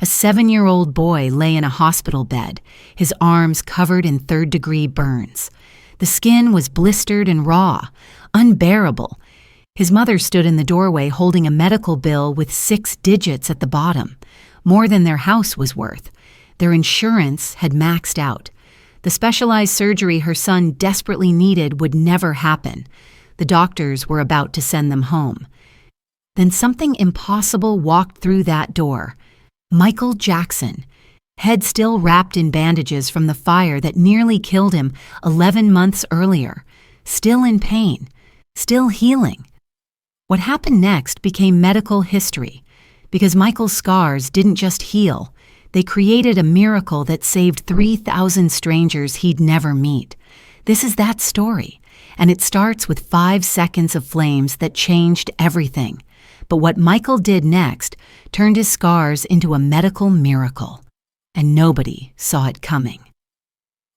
A 7-year-old boy lay in a hospital bed, his arms covered in third-degree burns. The skin was blistered and raw, unbearable. His mother stood in the doorway holding a medical bill with 6 digits at the bottom, more than their house was worth. Their insurance had maxed out. The specialized surgery her son desperately needed would never happen. The doctors were about to send them home. Then something impossible walked through that door. Michael Jackson, head still wrapped in bandages from the fire that nearly killed him 11 months earlier, still in pain, still healing. What happened next became medical history, because Michael's scars didn't just heal, they created a miracle that saved 3,000 strangers he'd never meet. This is that story, and it starts with 5 seconds of flames that changed everything. But what Michael did next turned his scars into a medical miracle, and nobody saw it coming.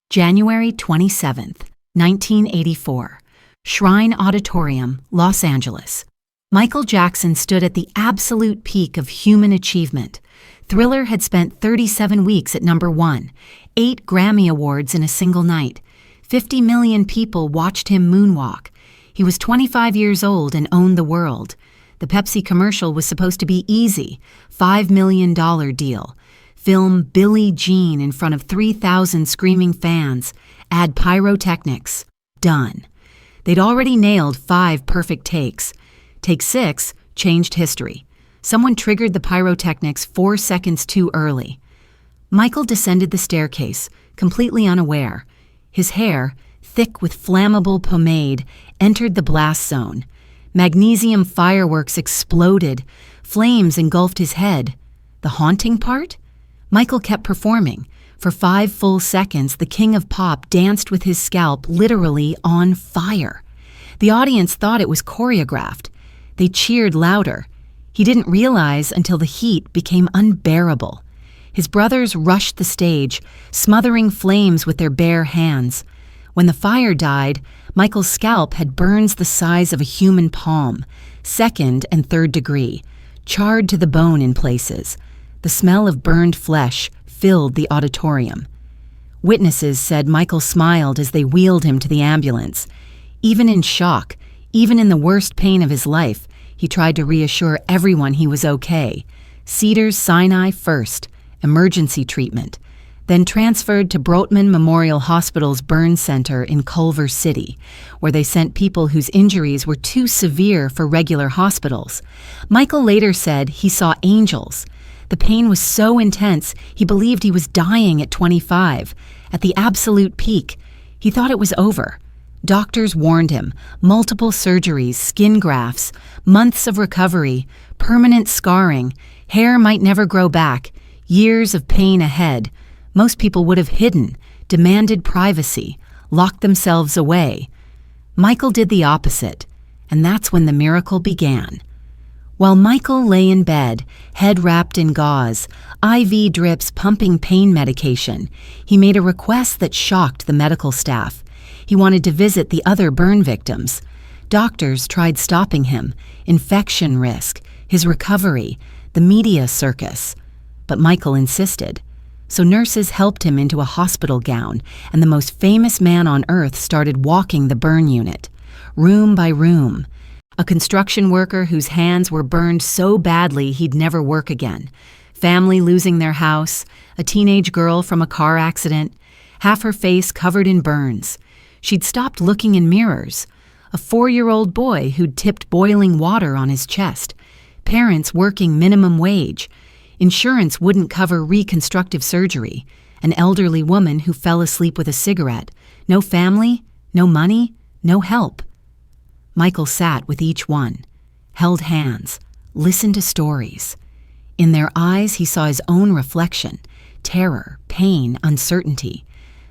January 27th, 1984, Shrine Auditorium, Los Angeles. Michael Jackson stood at the absolute peak of human achievement. Thriller had spent 37 weeks at #1, 8 Grammy Awards in a single night. 50 million people watched him moonwalk. He was 25 years old and owned the world. The Pepsi commercial was supposed to be easy, $5 million deal. Film Billie Jean in front of 3,000 screaming fans. Add pyrotechnics. Done. They'd already nailed 5 perfect takes. Take 6 changed history. Someone triggered the pyrotechnics 4 seconds too early. Michael descended the staircase, completely unaware. His hair, thick with flammable pomade, entered the blast zone. Magnesium fireworks exploded. Flames engulfed his head. The haunting part? Michael kept performing. For 5 full seconds, the king of pop danced with his scalp literally on fire. The audience thought it was choreographed. They cheered louder. He didn't realize until the heat became unbearable. His brothers rushed the stage, smothering flames with their bare hands. When the fire died, Michael's scalp had burns the size of a human palm, 2nd and 3rd degree, charred to the bone in places. The smell of burned flesh filled the auditorium. Witnesses said Michael smiled as they wheeled him to the ambulance. Even in shock, even in the worst pain of his life, he tried to reassure everyone he was okay. Cedars-Sinai first, emergency treatment, then transferred to Brotman Memorial Hospital's burn center in Culver City, where they sent people whose injuries were too severe for regular hospitals. Michael later said he saw angels. The pain was so intense, he believed he was dying at 25. At the absolute peak, he thought it was over. Doctors warned him, multiple surgeries, skin grafts, months of recovery, permanent scarring, hair might never grow back, years of pain ahead. Most people would have hidden, demanded privacy, locked themselves away. Michael did the opposite, and that's when the miracle began. While Michael lay in bed, head wrapped in gauze, IV drips pumping pain medication, he made a request that shocked the medical staff. He wanted to visit the other burn victims. Doctors tried stopping him, infection risk, his recovery, the media circus. But Michael insisted. So nurses helped him into a hospital gown, and the most famous man on earth started walking the burn unit, room by room. A construction worker whose hands were burned so badly he'd never work again. Family losing their house, a teenage girl from a car accident, half her face covered in burns. She'd stopped looking in mirrors. A 4-year-old boy who'd tipped boiling water on his chest. Parents working minimum wage. Insurance wouldn't cover reconstructive surgery. An elderly woman who fell asleep with a cigarette. No family, no money, no help. Michael sat with each one, held hands, listened to stories. In their eyes, he saw his own reflection, terror, pain, uncertainty.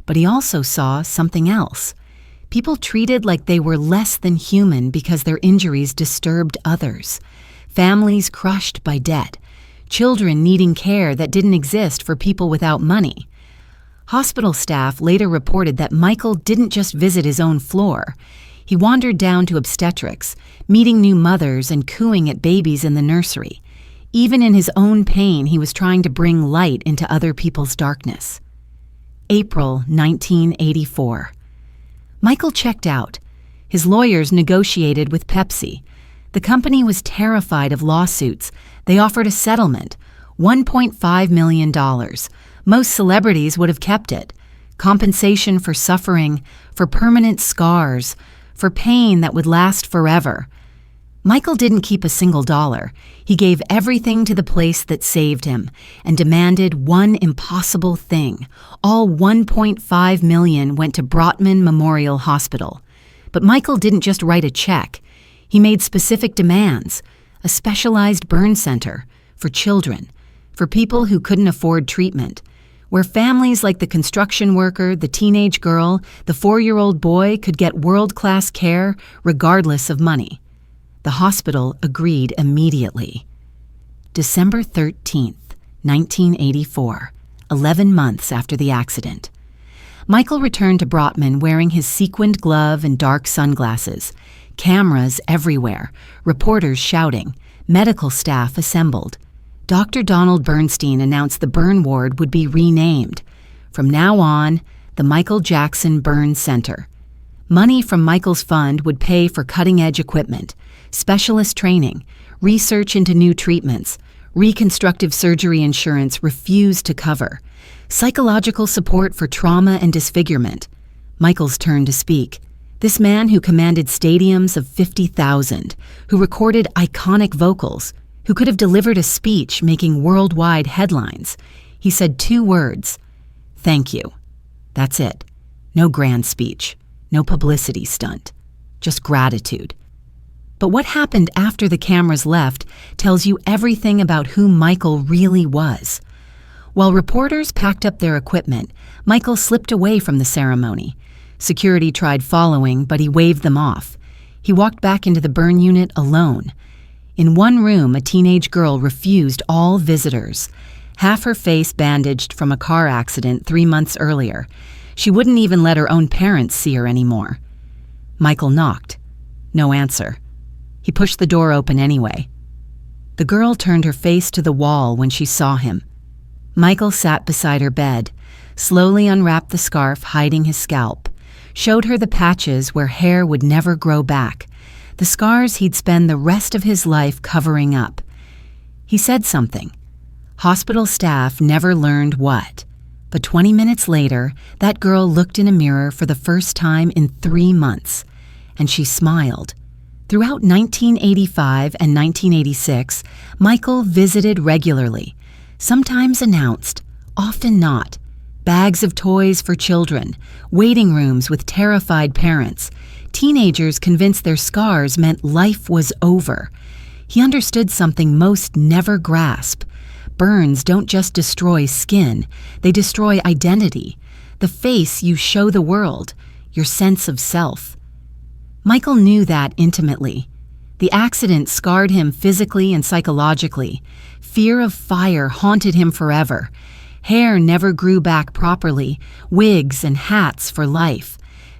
But he also saw something else. People treated like they were less than human because their injuries disturbed others. Families crushed by debt. Children needing care that didn't exist for people without money. Hospital staff later reported that Michael didn't just visit his own floor. He wandered down to obstetrics, meeting new mothers and cooing at babies in the nursery. Even in his own pain, he was trying to bring light into other people's darkness. April 1984. Michael checked out. His lawyers negotiated with Pepsi. The company was terrified of lawsuits. They offered a settlement, $1.5 million. Most celebrities would have kept it. Compensation for suffering, for permanent scars, for pain that would last forever. Michael didn't keep a single dollar. He gave everything to the place that saved him and demanded one impossible thing. All $1.5 million went to Brotman Memorial Hospital. But Michael didn't just write a check. He made specific demands: a specialized burn center for children, for people who couldn't afford treatment, where families like the construction worker, the teenage girl, the 4-year-old boy could get world-class care regardless of money. The hospital agreed immediately. December 13th, 1984, 11 months after the accident. Michael returned to Brotman wearing his sequined glove and dark sunglasses. Cameras everywhere, reporters shouting, medical staff assembled. Dr. Donald Bernstein announced the burn ward would be renamed. From now on, the Michael Jackson Burn Center. Money from Michael's fund would pay for cutting-edge equipment, specialist training, research into new treatments. Reconstructive surgery insurance refused to cover. Psychological support for trauma and disfigurement. Michael's turn to speak. This man who commanded stadiums of 50,000, who recorded iconic vocals, who could have delivered a speech making worldwide headlines. He said 2 words: "Thank you." That's it. No grand speech. No publicity stunt. Just gratitude. But what happened after the cameras left tells you everything about who Michael really was. While reporters packed up their equipment, Michael slipped away from the ceremony. Security tried following, but he waved them off. He walked back into the burn unit alone. In one room, a teenage girl refused all visitors. Half her face bandaged from a car accident 3 months earlier. She wouldn't even let her own parents see her anymore. Michael knocked. No answer. He pushed the door open anyway. The girl turned her face to the wall when she saw him. Michael sat beside her bed, slowly unwrapped the scarf hiding his scalp, showed her the patches where hair would never grow back, the scars he'd spend the rest of his life covering up. He said something. Hospital staff never learned what. But 20 minutes later, that girl looked in a mirror for the first time in 3 months, and she smiled. Throughout 1985 and 1986, Michael visited regularly, sometimes announced, often not. Bags of toys for children, waiting rooms with terrified parents, teenagers convinced their scars meant life was over. He understood something most never grasp. Burns don't just destroy skin, they destroy identity, the face you show the world, your sense of self. Michael knew that intimately. The accident scarred him physically and psychologically. Fear of fire haunted him forever. Hair never grew back properly, wigs and hats for life.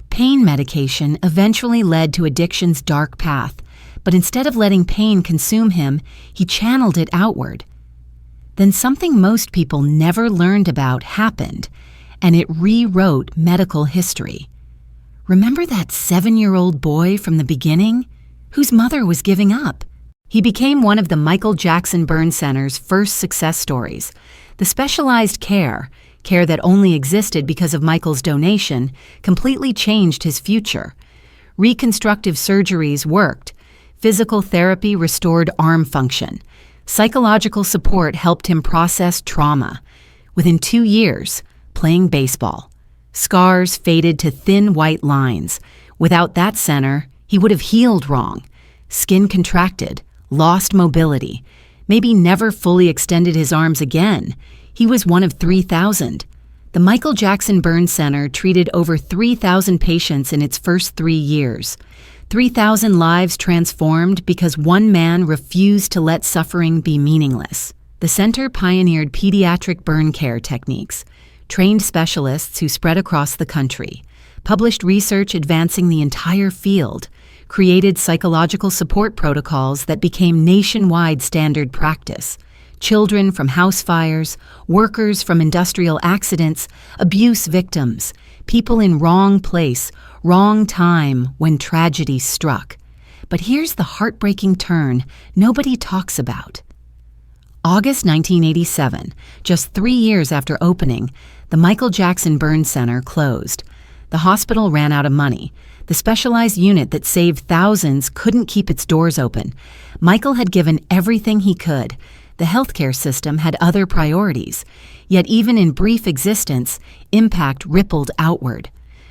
Pain medication eventually led to addiction's dark path, but instead of letting pain consume him, he channeled it outward. Then something most people never learned about happened, and it rewrote medical history. Remember that 7-year-old boy from the beginning, whose mother was giving up? He became one of the Michael Jackson Burn Center's first success stories. The specialized care that only existed because of Michael's donation, completely changed his future. Reconstructive surgeries worked. Physical therapy restored arm function. Psychological support helped him process trauma. Within 2 years, playing baseball. Scars faded to thin white lines. Without that center, he would have healed wrong. Skin contracted, lost mobility, maybe never fully extended his arms again. He was one of 3,000. The Michael Jackson Burn Center treated over 3,000 patients in its first 3 years. 3,000 lives transformed because one man refused to let suffering be meaningless. The center pioneered pediatric burn care techniques, trained specialists who spread across the country, published research advancing the entire field, created psychological support protocols that became nationwide standard practice. children from house fires, workers from industrial accidents, abuse victims, people in wrong place, wrong time when tragedy struck. But here's the heartbreaking turn nobody talks about. August 1987, just 3 years after opening, the Michael Jackson Burn Center closed. The hospital ran out of money. The specialized unit that saved thousands couldn't keep its doors open. Michael had given everything he could. The healthcare system had other priorities. Yet even in brief existence, impact rippled outward.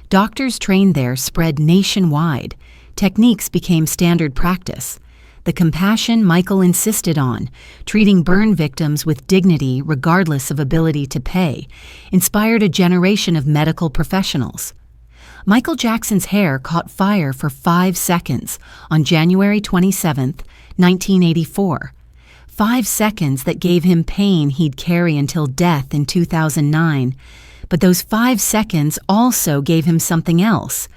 Doctors trained there spread nationwide. Techniques became standard practice. The compassion Michael insisted on, treating burn victims with dignity regardless of ability to pay, inspired a generation of medical professionals. Michael Jackson's hair caught fire for 5 seconds on January 27, 1984. 5 seconds that gave him pain he'd carry until death in 2009. But those 5 seconds also gave him something else.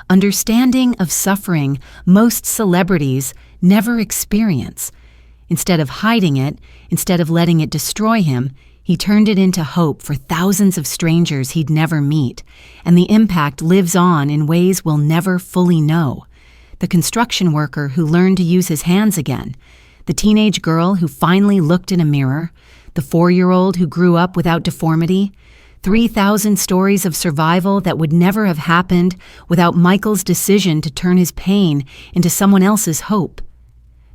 Understanding of suffering most celebrities never experience. Instead of hiding it, instead of letting it destroy him, he turned it into hope for thousands of strangers he'd never meet, and the impact lives on in ways we'll never fully know. The construction worker who learned to use his hands again, the teenage girl who finally looked in a mirror, the 4-year-old who grew up without deformity, 3,000 stories of survival that would never have happened without Michael's decision to turn his pain into someone else's hope.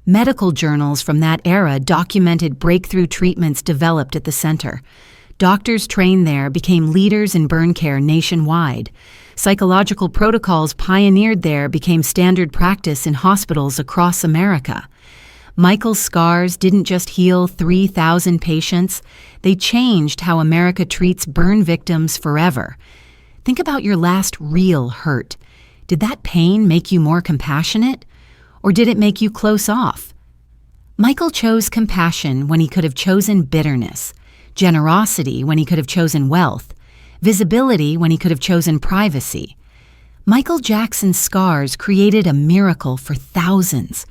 Medical journals from that era documented breakthrough treatments developed at the center. Doctors trained there became leaders in burn care nationwide. Psychological protocols pioneered there became standard practice in hospitals across America. Michael's scars didn't just heal 3,000 patients, they changed how America treats burn victims forever. Think about your last real hurt. Did that pain make you more compassionate? Or did it make you close off? Michael chose compassion when he could have chosen bitterness, generosity when he could have chosen wealth, visibility when he could have chosen privacy. Michael Jackson's scars created a miracle for thousands.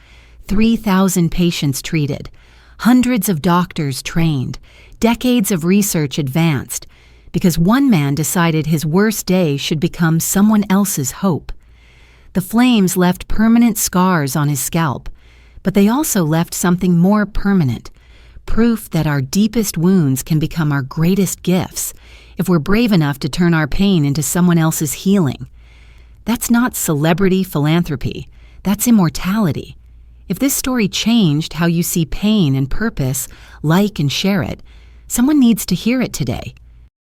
3,000 patients treated, hundreds of doctors trained, decades of research advanced, because one man decided his worst day should become someone else's hope. The flames left permanent scars on his scalp, but they also left something more permanent, proof that our deepest wounds can become our greatest gifts if we're brave enough to turn our pain into someone else's healing. That's not celebrity philanthropy, that's immortality. If this story changed how you see pain and purpose, like and share it. Someone needs to hear it today.